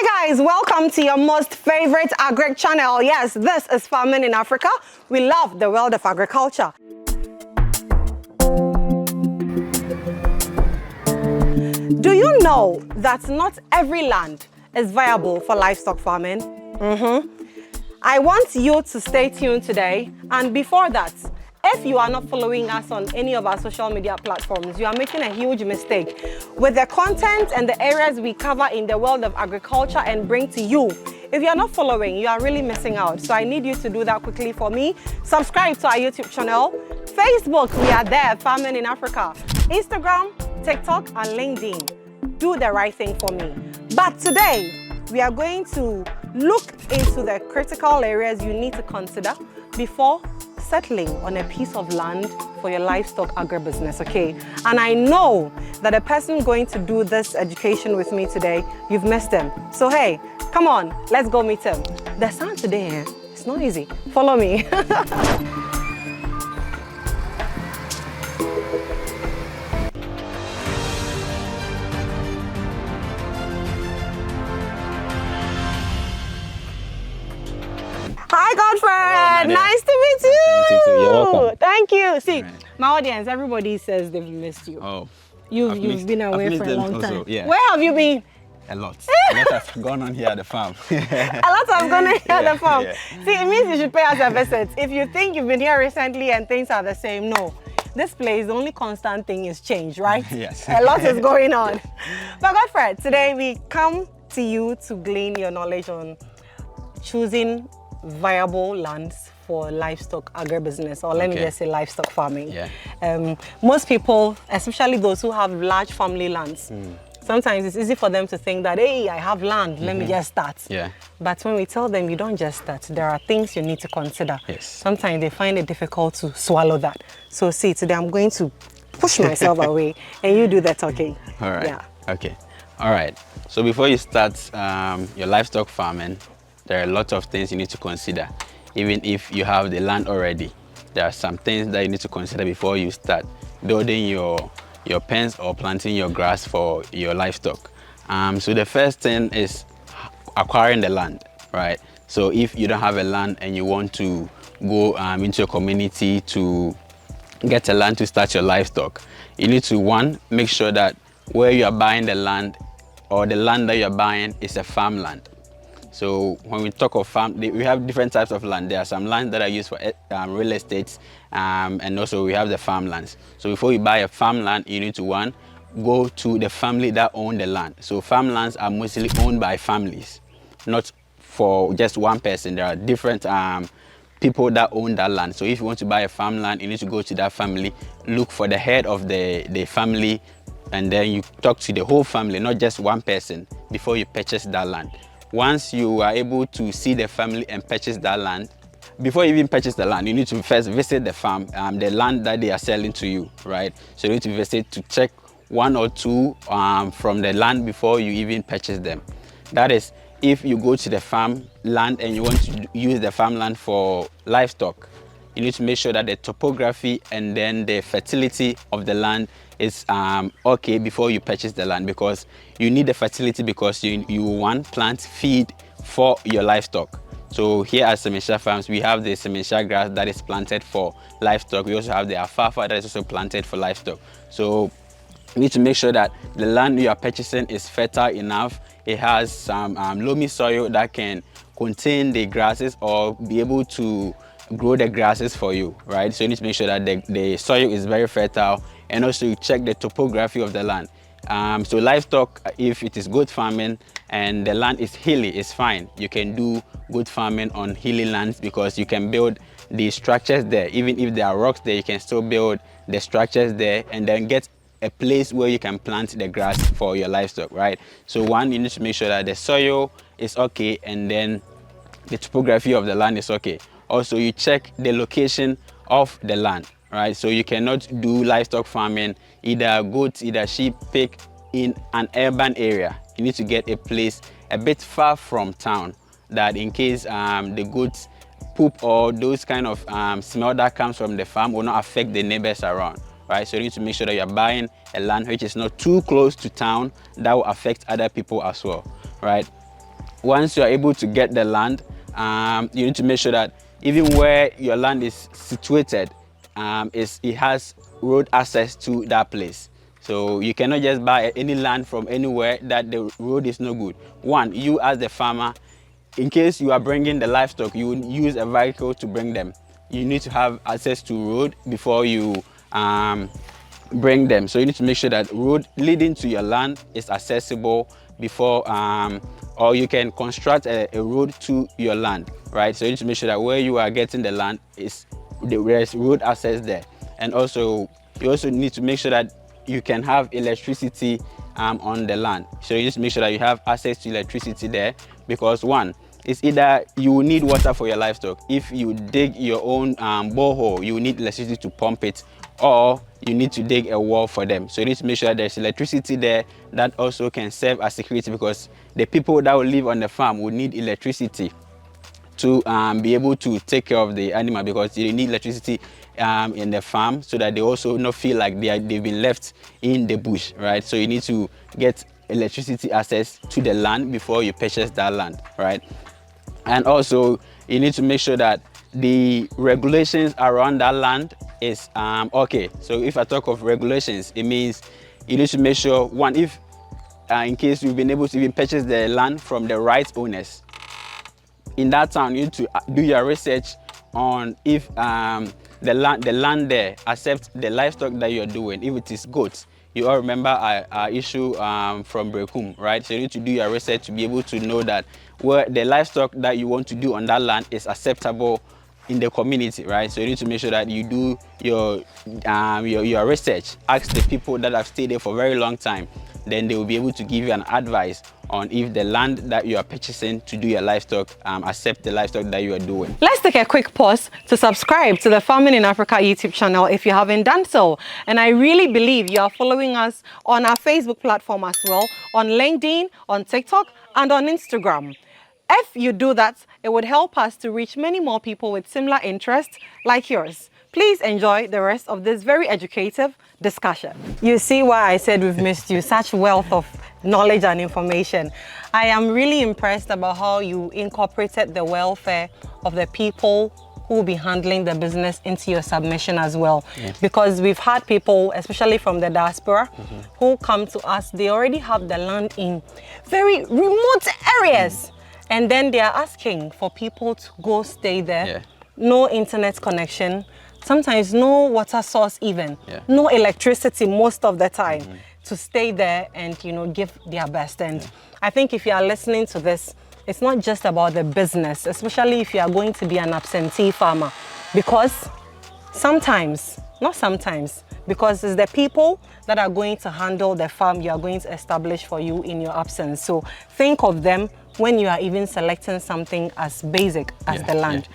Hi guys, welcome to your most favorite agric channel. Yes, this is Farming in Africa. We love the world of agriculture. Do you know that not every land is viable for livestock farming? I want you to stay tuned today, and before that, if you are not following us on any of our social media platforms, you are making a huge mistake. With the content and the areas we cover in the world of agriculture and bring to you, if you are not following, you are really missing out. So I need you to do that quickly for me. Subscribe to our YouTube channel. Facebook, we are there, Farming in Africa. Instagram, TikTok, and LinkedIn. Do the right thing for me. But today, we are going to look into the critical areas you need to consider before settling on a piece of land for your livestock agribusiness, okay? And I know that the person going to do this education with me today, you've missed him. So hey, come on, let's go meet him. The sound today, it's not easy. Follow me. Hi, Godfred. Hello, nice to meet you. Nice to meet you too. You're welcome. Thank you. See, Right. my audience, everybody says they've missed you. Oh, You've been away for a long time. also, yeah. Where have you been? A lot has gone on here at the farm. A lot has gone on here at the farm. Yeah. See, it means you should pay us a visit. If you think you've been here recently and things are the same, no. This place, the only constant thing is change, right? Yes. A lot is going on. But Godfred, today we come to you to glean your knowledge on choosing viable lands for livestock agribusiness, or let me just say livestock farming. Yeah. Most people, especially those who have large family lands, sometimes it's easy for them to think that, hey, I have land, let me just start. Yeah. But when we tell them you don't just start, there are things you need to consider. Yes. Sometimes they find it difficult to swallow that. So see, today I'm going to push myself away and you do the talking. All right. Yeah. Okay. All right. So before you start your livestock farming, there are a lot of things you need to consider. Even if you have the land already, there are some things that you need to consider before you start building your pens or planting your grass for your livestock. So the first thing is acquiring the land, right? So if you don't have a land and you want to go into a community to get a land to start your livestock, you need to, one, make sure that where you are buying the land or the land that you are buying is a farmland. So when we talk of farm, we have different types of land. There are some lands that are used for real estate, and also we have the farmlands. So before you buy a farmland, you need to, one, go to the family that own the land. So farmlands are mostly owned by families, not for just one person. There are different people that own that land. So if you want to buy a farmland, you need to go to that family, look for the head of the family, and then you talk to the whole family, not just one person, before you purchase that land. Once you are able to see the family and purchase that land, before you even purchase the land, you need to first visit the farm, the land that they are selling to you, right? So you need to visit to check one or two from the land before you even purchase them. That is, if you go to the farm land and you want to use the farmland for livestock, you need to make sure that the topography and then the fertility of the land is okay before you purchase the land, because you need the fertility because you want plant feed for your livestock. So here at Semensha Farms, we have the Semensha grass that is planted for livestock. We also have the alfalfa that is also planted for livestock. So you need to make sure that the land you are purchasing is fertile enough. It has some loamy soil that can contain the grasses or be able to grow the grasses for you, right? So you need to make sure that the soil is very fertile, and also you check the topography of the land. So livestock, if it is goat farming and the land is hilly, it's fine. You can do goat farming on hilly lands because you can build the structures there. Even if there are rocks there, you can still build the structures there and then get a place where you can plant the grass for your livestock, right? So one, you need to make sure that the soil is okay and then the topography of the land is okay. Also, you check the location of the land, right? So you cannot do livestock farming, either goats, either sheep, pig, in an urban area. You need to get a place a bit far from town, that in case the goats poop or those kind of smell that comes from the farm will not affect the neighbors around, right? So you need to make sure that you're buying a land which is not too close to town that will affect other people as well, right? once you are able to get the land, you need to make sure that even where your land is situated, it has road access to that place. So you cannot just buy any land from anywhere that the road is no good. One, you as the farmer, in case you are bringing the livestock, you will use a vehicle to bring them. You need to have access to road before you bring them. So you need to make sure that road leading to your land is accessible before, or you can construct a road to your land, right? So you need to make sure that where you are getting the land there's road access there. And also, you also need to make sure that you can have electricity on the land. So you need to make sure that you have access to electricity there, because one, it's either you will need water for your livestock. If you dig your own borehole, you will need electricity to pump it, or you need to dig a well for them. So you need to make sure that there's electricity there that also can serve as security, because the people that will live on the farm will need electricity to be able to take care of the animal, because they need electricity in the farm so that they also not feel like they've been left in the bush, right? So you need to get electricity access to the land before you purchase that land, right? And also you need to make sure that the regulations around that land is okay. So if I talk of regulations, it means you need to make sure, one, if in case you've been able to even purchase the land from the right owners in that town, you need to do your research on if the land there accepts the livestock that you're doing. If it is goats, you all remember our issue from Brekum, right? So you need to do your research to be able to know that where the livestock that you want to do on that land is acceptable in the community, right? So you need to make sure that you do your research. Ask the people that have stayed there for a very long time. Then they will be able to give you an advice on if the land that you are purchasing to do your livestock accept the livestock that you are doing. Let's take a quick pause to subscribe to the Farming in Africa YouTube channel if you haven't done so. And I really believe you are following us on our Facebook platform as well, on LinkedIn, on TikTok, and on Instagram. If you do that, it would help us to reach many more people with similar interests like yours. Please enjoy the rest of this very educative discussion. You see why I said we've missed you, such wealth of knowledge and information. I am really impressed about how you incorporated the welfare of the people who will be handling the business into your submission as well. Yeah. Because we've had people, especially from the diaspora, who come to us, they already have the land in very remote areas. And then they are asking for people to go stay there. Yeah. No internet connection, sometimes no water source even, no electricity most of the time, to stay there and, you know, give their best. And I think if you are listening to this, it's not just about the business, especially if you are going to be an absentee farmer, because sometimes, not sometimes, because it's the people that are going to handle the farm you are going to establish for you in your absence. So think of them when you are even selecting something as basic as the land.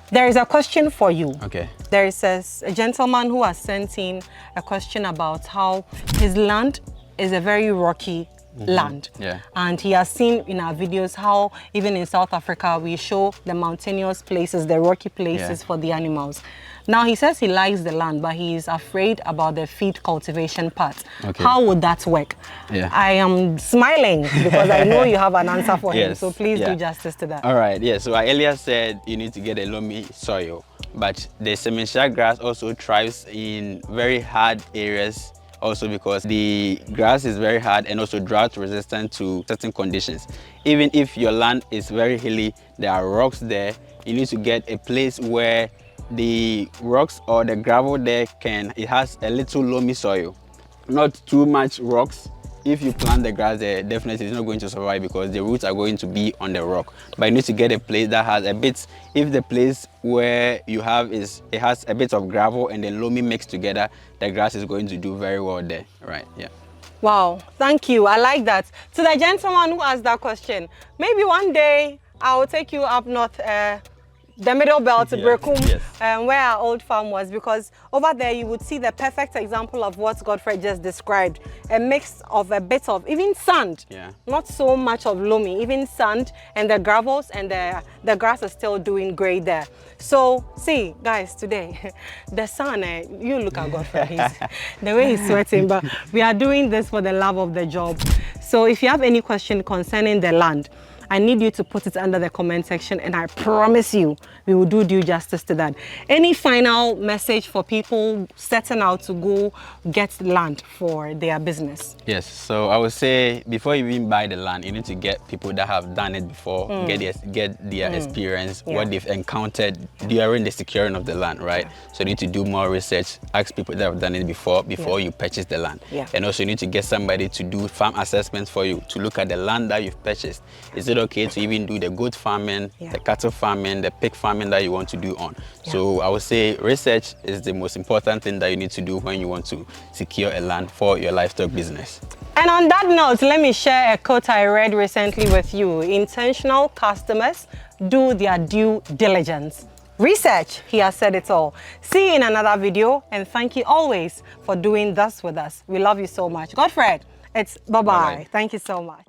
There is a question for you. Okay. There is a gentleman who has sent in a question about how his land is a very rocky land. Yeah. And he has seen in our videos how even in South Africa we show the mountainous places, the rocky places for the animals. Now he says he likes the land, but he is afraid about the feed cultivation part. Okay. How would that work? Yeah. I am smiling because I know you have an answer for him, so please do justice to that. All right, so I earlier said you need to get a loamy soil, but the sementia grass also thrives in very hard areas, also because the grass is very hard and also drought resistant to certain conditions. Even if your land is very hilly, there are rocks there, you need to get a place where the rocks or the gravel there it has a little loamy soil, not too much rocks. If you plant the grass there, definitely it's not going to survive because the roots are going to be on the rock. But you need to get a place that has a bit, if the place where you have it has a bit of gravel and the loamy mixed together, the grass is going to do very well there, right? Yeah. Wow, thank you. I like that. To the gentleman who asked that question, maybe one day I will take you up north, the middle belt to Brekum, where our old farm was, because over there you would see the perfect example of what Godfrey just described. A mix of a bit of even sand, not so much of loamy, even sand, and the gravels, and the grass is still doing great there. So see guys, today the sun, you look at Godfrey, the way he's sweating, but we are doing this for the love of the job. So if you have any question concerning the land, I need you to put it under the comment section, and I promise you, we will do due justice to that. Any final message for people setting out to go get land for their business? Yes, so I would say before you even buy the land, you need to get people that have done it before, get their experience, what they've encountered during the securing of the land, right? So you need to do more research, ask people that have done it before you purchase the land. And also you need to get somebody to do farm assessments for you, to look at the land that you've purchased. Is it okay to even do the goat farming, the cattle farming, the pig farming that you want to do on? So I would say research is the most important thing that you need to do when you want to secure a land for your livestock business. And on that note, let me share a quote I read recently with you. Intentional customers do their due diligence. Research, he has said it all. See you in another video, and thank you always for doing this with us. We love you so much. Godfred, it's bye-bye. Thank you so much.